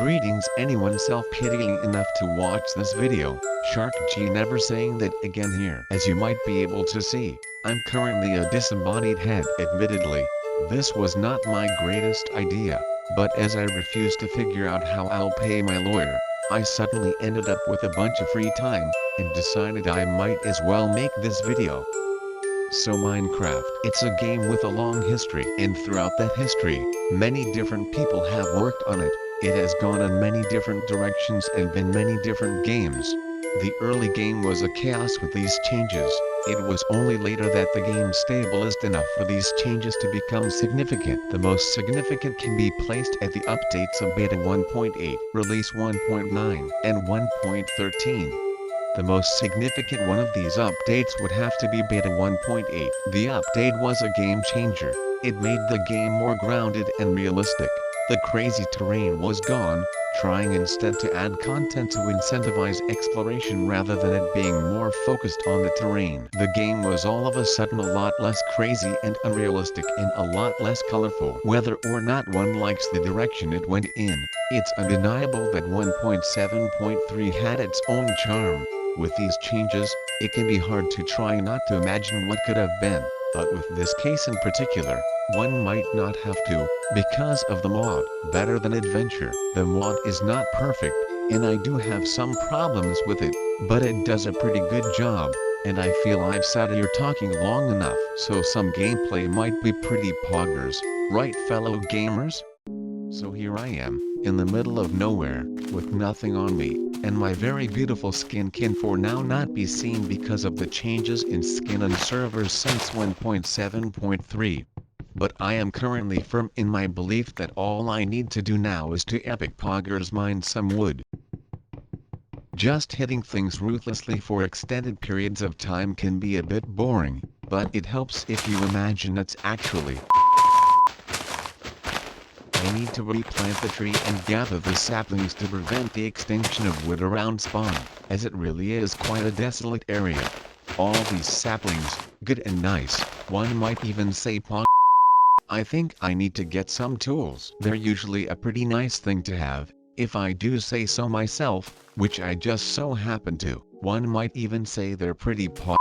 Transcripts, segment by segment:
Greetings anyone self-pitying enough to watch this video, Shark G never saying that again here. As you might be able to see, I'm currently a disembodied head. Admittedly, this was not my greatest idea, but as I refused to figure out how I'll pay my lawyer, I suddenly ended up with a bunch of free time, and decided I might as well make this video. So Minecraft, it's a game with a long history, and throughout that history, many different people have worked on it. It has gone in many different directions and been many different games. The early game was a chaos with these changes. It was only later that the game stabilized enough for these changes to become significant. The most significant can be placed at the updates of Beta 1.8, Release 1.9, and 1.13. The most significant one of these updates would have to be Beta 1.8. The update was a game changer. It made the game more grounded and realistic. The crazy terrain was gone, trying instead to add content to incentivize exploration rather than it being more focused on the terrain. The game was all of a sudden a lot less crazy and unrealistic and a lot less colorful. Whether or not one likes the direction it went in, it's undeniable that 1.7.3 had its own charm. With these changes, it can be hard to try not to imagine what could have been, but with this case in particular, one might not have to, because of the mod. Better than Adventure. The mod is not perfect, and I do have some problems with it, but it does a pretty good job, and I feel I've sat here talking long enough. So some gameplay might be pretty poggers, right fellow gamers? So here I am, in the middle of nowhere, with nothing on me, and my very beautiful skin can for now not be seen because of the changes in skin on servers since 1.7.3. But I am currently firm in my belief that all I need to do now is to epic poggers mine some wood. Just hitting things ruthlessly for extended periods of time can be a bit boring, but it helps if you imagine it's actually. I need to replant the tree and gather the saplings to prevent the extinction of wood around spawn, as it really is quite a desolate area. All these saplings, good and nice, one might even say pog. I think I need to get some tools. They're usually a pretty nice thing to have, if I do say so myself, which I just so happen to. One might even say they're pretty pog.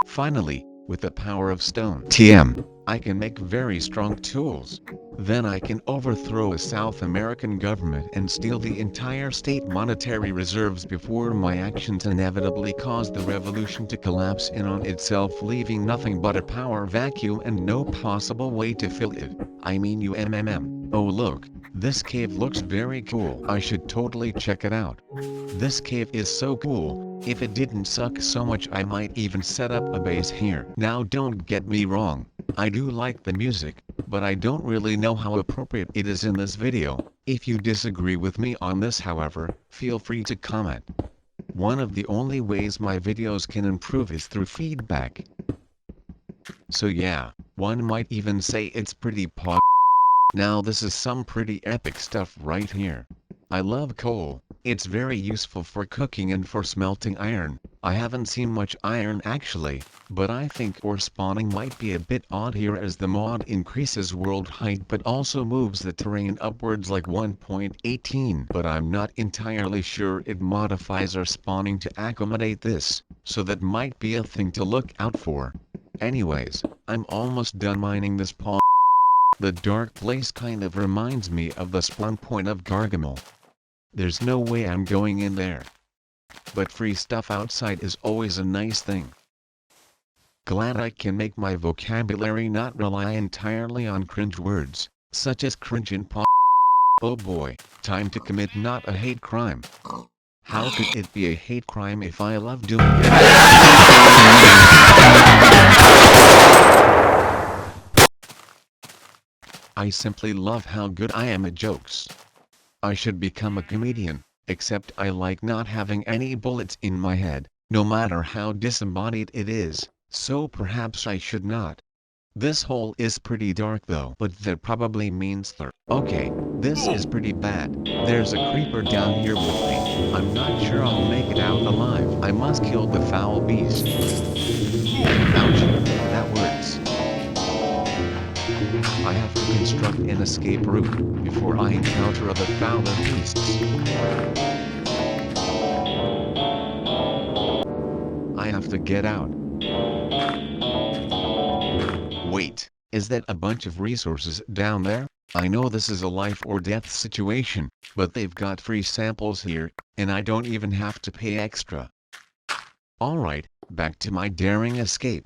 Finally, with the power of stone TM, I can make very strong tools. Then I can overthrow a South American government and steal the entire state monetary reserves before my actions inevitably cause the revolution to collapse in on itself, leaving nothing but a power vacuum and no possible way to fill it. I mean UMMM. Oh look, this cave looks very cool. I should totally check it out. This cave is so cool, if it didn't suck so much I might even set up a base here. Now don't get me wrong, I do like the music, but I don't really know how appropriate it is in this video. If you disagree with me on this however, feel free to comment. One of the only ways my videos can improve is through feedback. So yeah, one might even say it's pretty pog. Now this is some pretty epic stuff right here. I love coal. It's very useful for cooking and for smelting iron. I haven't seen much iron actually, but I think ore spawning might be a bit odd here as the mod increases world height but also moves the terrain upwards like 1.18. But I'm not entirely sure it modifies our spawning to accommodate this, so that might be a thing to look out for. Anyways, I'm almost done mining this pond. The dark place kind of reminds me of the spawn point of Gargamel. There's no way I'm going in there. But free stuff outside is always a nice thing. Glad I can make my vocabulary not rely entirely on cringe words, such as cringe and pog. Oh boy, time to commit not a hate crime. How could it be a hate crime if I love doing it? I simply love how good I am at jokes. I should become a comedian, except I like not having any bullets in my head, no matter how disembodied it is, so perhaps I should not. This hole is pretty dark though, but that probably means okay, this is pretty bad. There's a creeper down here with me. I'm not sure I'll make it out alive. I must kill the foul beast. Ouch, that works. I have to construct an escape route before I encounter other fouler beasts. I have to get out. Wait, is that a bunch of resources down there? I know this is a life or death situation, but they've got free samples here, and I don't even have to pay extra. Alright, back to my daring escape.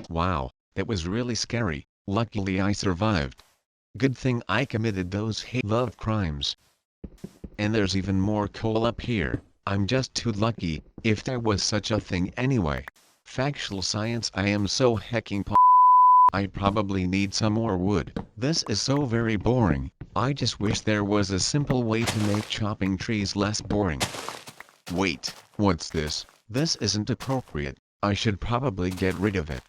Wow, that was really scary. Luckily I survived. Good thing I committed those hate-love crimes. And there's even more coal up here. I'm just too lucky, if there was such a thing anyway. Factual science, I am so hecking I probably need some more wood. This is so very boring. I just wish there was a simple way to make chopping trees less boring. Wait, what's this? This isn't appropriate. I should probably get rid of it.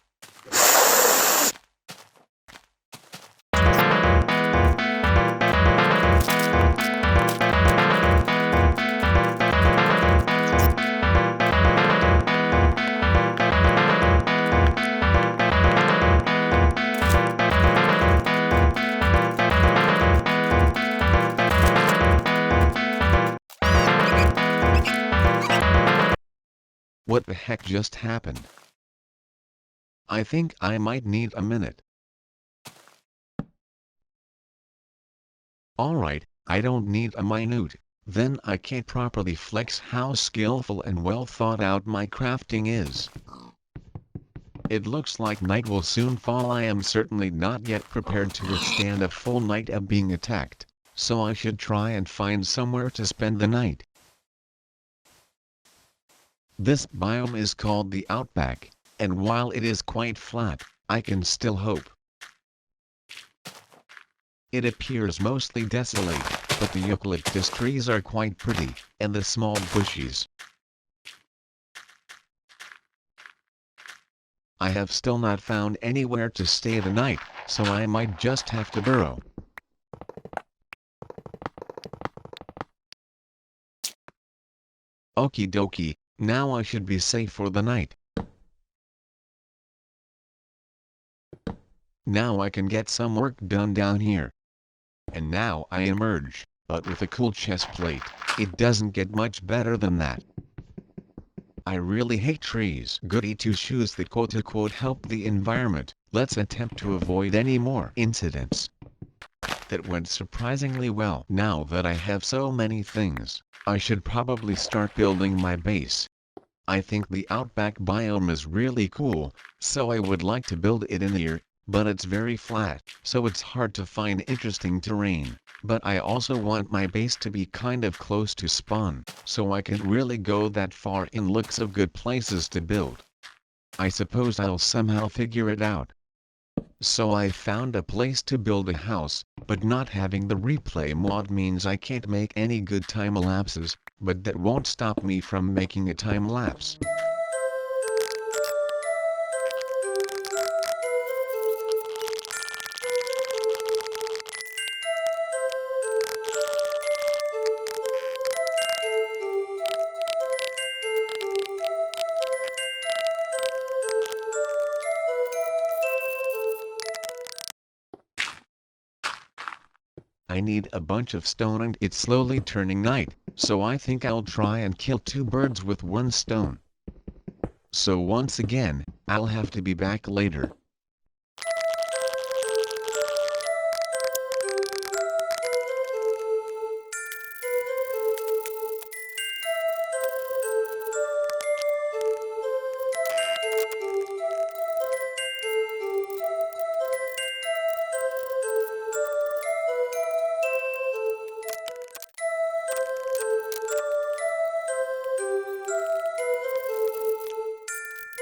What the heck just happened? I think I might need a minute. Alright, I don't need a minute, then I can't properly flex how skillful and well thought out my crafting is. It looks like night will soon fall. I am certainly not yet prepared to withstand a full night of being attacked, so I should try and find somewhere to spend the night. This biome is called the Outback, and while it is quite flat, I can still hope. It appears mostly desolate, but the eucalyptus trees are quite pretty, and the small bushes. I have still not found anywhere to stay the night, so I might just have to burrow. Okie dokie, now I should be safe for the night. Now I can get some work done down here. And now I emerge, but with a cool chest plate. It doesn't get much better than that. I really hate trees. Goody two shoes that quote-unquote help the environment. Let's attempt to avoid any more incidents. That went surprisingly well. Now that I have so many things, I should probably start building my base. I think the Outback biome is really cool, so I would like to build it in here, but it's very flat, so it's hard to find interesting terrain. But I also want my base to be kind of close to spawn, so I can really go that far in looks of good places to build. I suppose I'll somehow figure it out. So I found a place to build a house, but not having the replay mod means I can't make any good time lapses, but that won't stop me from making a time lapse. I need a bunch of stone and it's slowly turning night, so I think I'll try and kill 2 birds with 1 stone. So once again, I'll have to be back later.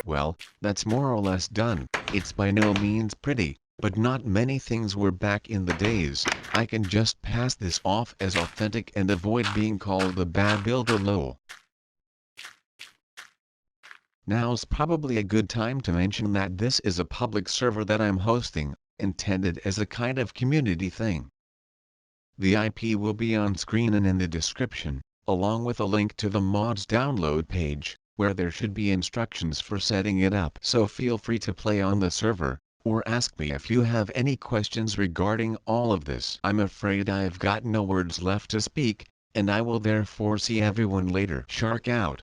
Well, that's more or less done. It's by no means pretty, but not many things were back in the days. I can just pass this off as authentic and avoid being called the bad builder lol. Now's probably a good time to mention that this is a public server that I'm hosting, intended as a kind of community thing. The IP will be on screen and in the description, along with a link to the mod's download page. where there should be instructions for setting it up. So feel free to play on the server, or ask me if you have any questions regarding all of this. I'm afraid I've got no words left to speak, and I will therefore see everyone later. Shark out.